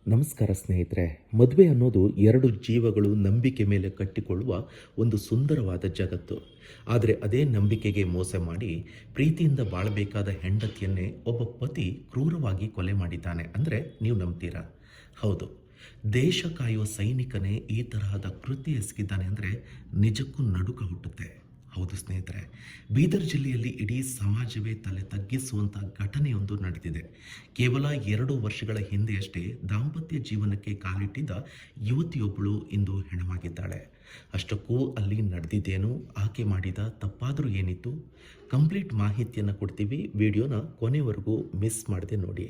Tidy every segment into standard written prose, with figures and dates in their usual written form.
ನಮಸ್ಕಾರ ಸ್ನೇಹಿತರೆ. ಮದುವೆ ಅನ್ನೋದು ಎರಡು ಜೀವಗಳು ನಂಬಿಕೆ ಮೇಲೆ ಕಟ್ಟಿಕೊಳ್ಳುವ ಒಂದು ಸುಂದರವಾದ ಜಗತ್ತು. ಆದರೆ ಅದೇ ನಂಬಿಕೆಗೆ ಮೋಸ ಮಾಡಿ ಪ್ರೀತಿಯಿಂದ ಬಾಳಬೇಕಾದ ಹೆಂಡತಿಯನ್ನೇ ಒಬ್ಬ ಪತಿ ಕ್ರೂರವಾಗಿ ಕೊಲೆ ಮಾಡಿದ್ದಾನೆ ಅಂದರೆ ನೀವು ನಂಬ್ತೀರಾ? ಹೌದು, ದೇಶ ಕಾಯುವ ಸೈನಿಕನೇ ಈ ತರಹದ ಕೃತ್ಯ ಎಸಗಿದ್ದಾನೆ ಅಂದರೆ ನಿಜಕ್ಕೂ ನಡುಕ ಹುಟ್ಟುತ್ತೆ. ಹೌದು ಸ್ನೇಹಿತರೆ, ಬೀದರ್ ಜಿಲ್ಲೆಯಲ್ಲಿ ಇಡೀ ಸಮಾಜವೇ ತಲೆ ತಗ್ಗಿಸುವಂಥ ಘಟನೆಯೊಂದು ನಡೆದಿದೆ. ಕೇವಲ 2 ವರ್ಷಗಳ ಹಿಂದೆಯಷ್ಟೇ ದಾಂಪತ್ಯ ಜೀವನಕ್ಕೆ ಕಾಲಿಟ್ಟಿದ್ದ ಯುವತಿಯೊಬ್ಬಳು ಇಂದು ಹೆಣವಾಗಿದ್ದಾಳೆ. ಅಷ್ಟಕ್ಕೂ ಅಲ್ಲಿ ನಡೆದಿದ್ದೇನು, ಆಕೆ ಮಾಡಿದ ತಪ್ಪಾದರೂ ಏನಿತ್ತು, ಕಂಪ್ಲೀಟ್ ಮಾಹಿತಿಯನ್ನು ಕೊಡ್ತೀವಿ. ವಿಡಿಯೋನ ಕೊನೆವರೆಗೂ ಮಿಸ್ ಮಾಡದೆ ನೋಡಿ.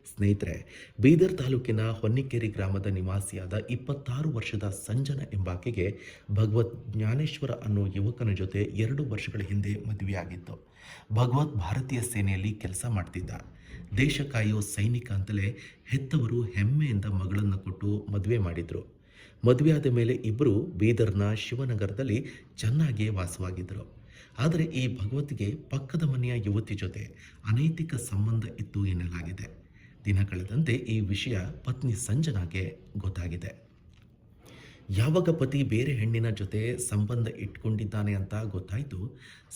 ಸ್ನೇಹಿತರೆ, ಬೀದರ್ ತಾಲೂಕಿನ ಹೊನ್ನಿಕೇರಿ ಗ್ರಾಮದ ನಿವಾಸಿಯಾದ 26 ವರ್ಷದ ಸಂಜನಾ ಎಂಬಾಕೆಗೆ ಭಗವತ್ ಜ್ಞಾನೇಶ್ವರ ಅನ್ನೋ ಯುವಕನ ಜೊತೆ 2 ವರ್ಷಗಳ ಹಿಂದೆ ಮದುವೆಯಾಗಿತ್ತು. ಭಗವತ್ ಭಾರತೀಯ ಸೇನೆಯಲ್ಲಿ ಕೆಲಸ ಮಾಡ್ತಿದ್ದ. ದೇಶ ಕಾಯೋ ಸೈನಿಕ ಅಂತಲೇ ಹೆತ್ತವರು ಹೆಮ್ಮೆಯಿಂದ ಮಗಳನ್ನು ಕೊಟ್ಟು ಮದುವೆ ಮಾಡಿದರು. ಮದುವೆಯಾದ ಮೇಲೆ ಇಬ್ಬರು ಬೀದರ್ನ ಶಿವನಗರದಲ್ಲಿ ಚೆನ್ನಾಗಿಯೇ ವಾಸವಾಗಿದ್ದರು. ಆದರೆ ಈ ಭಗವತ್ಗೆ ಪಕ್ಕದ ಮನೆಯ ಯುವತಿ ಜೊತೆ ಅನೈತಿಕ ಸಂಬಂಧ ಇತ್ತು ಎನ್ನಲಾಗಿದೆ. ದಿನ ಕಳೆದಂತೆ ಈ ವಿಷಯ ಪತ್ನಿ ಸಂಜನಾಗೆ ಗೊತ್ತಾಗಿದೆ. ಯಾವಾಗ ಪತಿ ಬೇರೆ ಹೆಣ್ಣಿನ ಜೊತೆ ಸಂಬಂಧ ಇಟ್ಕೊಂಡಿದ್ದಾನೆ ಅಂತ ಗೊತ್ತಾಯಿತು,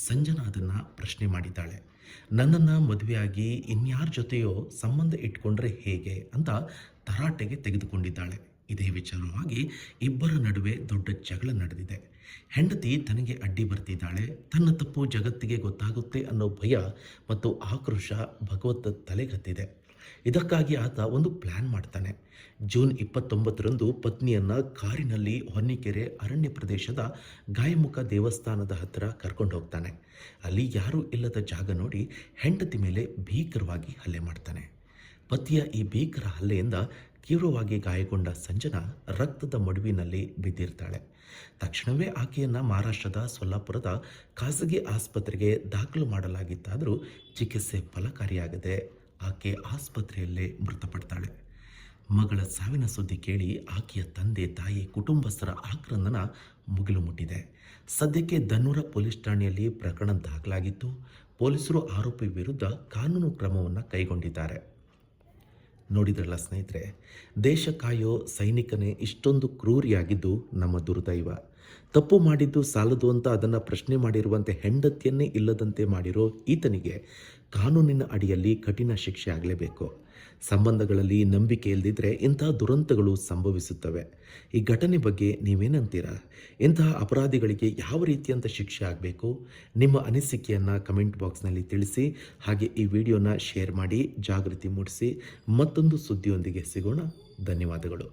ಸಂಜನಾ ಅದನ್ನು ಪ್ರಶ್ನೆ ಮಾಡಿದ್ದಾಳೆ. ನನ್ನನ್ನು ಮದುವೆಯಾಗಿ ಇನ್ಯಾರ ಜೊತೆಯೋ ಸಂಬಂಧ ಇಟ್ಕೊಂಡ್ರೆ ಹೇಗೆ ಅಂತ ತರಾಟೆಗೆ ತೆಗೆದುಕೊಂಡಿದ್ದಾಳೆ. ಇದೇ ವಿಚಾರವಾಗಿ ಇಬ್ಬರ ನಡುವೆ ದೊಡ್ಡ ಜಗಳ ನಡೆದಿದೆ. ಹೆಂಡತಿ ತನಗೆ ಅಡ್ಡಿ ಬರ್ತಿದ್ದಾಳೆ, ತನ್ನ ತಪ್ಪು ಜಗತ್ತಿಗೆ ಗೊತ್ತಾಗುತ್ತೆ ಅನ್ನೋ ಭಯ ಮತ್ತು ಆಕ್ರೋಶ ಭಗವತ್ ತಲೆಗತ್ತಿದೆ. ಇದಕ್ಕಾಗಿ ಆತ ಒಂದು ಪ್ಲ್ಯಾನ್ ಮಾಡ್ತಾನೆ. ಜೂನ್ 29ರಂದು ಪತ್ನಿಯನ್ನು ಕಾರಿನಲ್ಲಿ ಹೊನ್ನಿಕೆರೆ ಅರಣ್ಯ ಪ್ರದೇಶದ ಗಾಯಮುಖ ದೇವಸ್ಥಾನದ ಹತ್ತಿರ ಕರ್ಕೊಂಡು ಹೋಗ್ತಾನೆ. ಅಲ್ಲಿ ಯಾರೂ ಇಲ್ಲದ ಜಾಗ ನೋಡಿ ಹೆಂಡತಿ ಮೇಲೆ ಭೀಕರವಾಗಿ ಹಲ್ಲೆ ಮಾಡ್ತಾನೆ. ಪತಿಯ ಈ ಭೀಕರ ಹಲ್ಲೆಯಿಂದ ತೀವ್ರವಾಗಿ ಗಾಯಗೊಂಡ ಸಂಜನಾ ರಕ್ತದ ಮಡುವಿನಲ್ಲಿ ಬಿದ್ದಿರ್ತಾಳೆ. ತಕ್ಷಣವೇ ಆಕೆಯನ್ನು ಮಹಾರಾಷ್ಟ್ರದ ಸೊಲ್ಲಾಪುರದ ಖಾಸಗಿ ಆಸ್ಪತ್ರೆಗೆ ದಾಖಲು ಮಾಡಲಾಗಿತ್ತಾದರೂ ಚಿಕಿತ್ಸೆ ಫಲಕಾರಿಯಾಗದೆ ಆಕೆ ಆಸ್ಪತ್ರೆಯಲ್ಲೇ ಮೃತಪಡ್ತಾಳೆ. ಮಗಳ ಸಾವಿನ ಸುದ್ದಿ ಕೇಳಿ ಆಕೆಯ ತಂದೆ, ತಾಯಿ, ಕುಟುಂಬಸ್ಥರ ಆಕ್ರಂದನ ಮುಗಿಲು ಮುಟ್ಟಿದೆ. ಸದ್ಯಕ್ಕೆ ದನ್ನೂರ ಪೊಲೀಸ್ ಠಾಣೆಯಲ್ಲಿ ಪ್ರಕರಣ ದಾಖಲಾಗಿದ್ದು ಪೊಲೀಸರು ಆರೋಪಿ ವಿರುದ್ಧ ಕಾನೂನು ಕ್ರಮವನ್ನು ಕೈಗೊಂಡಿದ್ದಾರೆ. ನೋಡಿದ್ರಲ್ಲ ಸ್ನೇಹಿತರೆ, ದೇಶ ಕಾಯೋ ಸೈನಿಕನೇ ಇಷ್ಟೊಂದು ಕ್ರೂರಿಯಾಗಿದ್ದು ನಮ್ಮ ದುರ್ದೈವ. ತಪ್ಪು ಮಾಡಿದ್ದು ಸಾಲದು ಅಂತ ಅದನ್ನು ಪ್ರಶ್ನೆ ಮಾಡಿರುವಂತೆ ಹೆಂಡತಿಯನ್ನೇ ಇಲ್ಲದಂತೆ ಮಾಡಿರೋ ಈತನಿಗೆ ಕಾನೂನಿನ ಅಡಿಯಲ್ಲಿ ಕಠಿಣ ಶಿಕ್ಷೆ ಆಗಲೇಬೇಕು. ಸಂಬಂಧಗಳಲ್ಲಿ ನಂಬಿಕೆ ಇಲ್ಲದಿದ್ದರೆ ಇಂತಹ ದುರಂತಗಳು ಸಂಭವಿಸುತ್ತವೆ. ಈ ಘಟನೆ ಬಗ್ಗೆ ನೀವೇನಂತೀರಾ? ಇಂತಹ ಅಪರಾಧಿಗಳಿಗೆ ಯಾವ ರೀತಿಯಂಥ ಶಿಕ್ಷೆ ಆಗಬೇಕು? ನಿಮ್ಮ ಅನಿಸಿಕೆಯನ್ನು ಕಮೆಂಟ್ ಬಾಕ್ಸ್ನಲ್ಲಿ ತಿಳಿಸಿ. ಹಾಗೆ ಈ ವಿಡಿಯೋನ ಶೇರ್ ಮಾಡಿ ಜಾಗೃತಿ ಮೂಡಿಸಿ. ಮತ್ತೊಂದು ಸುದ್ದಿಯೊಂದಿಗೆ ಸಿಗೋಣ. ಧನ್ಯವಾದಗಳು.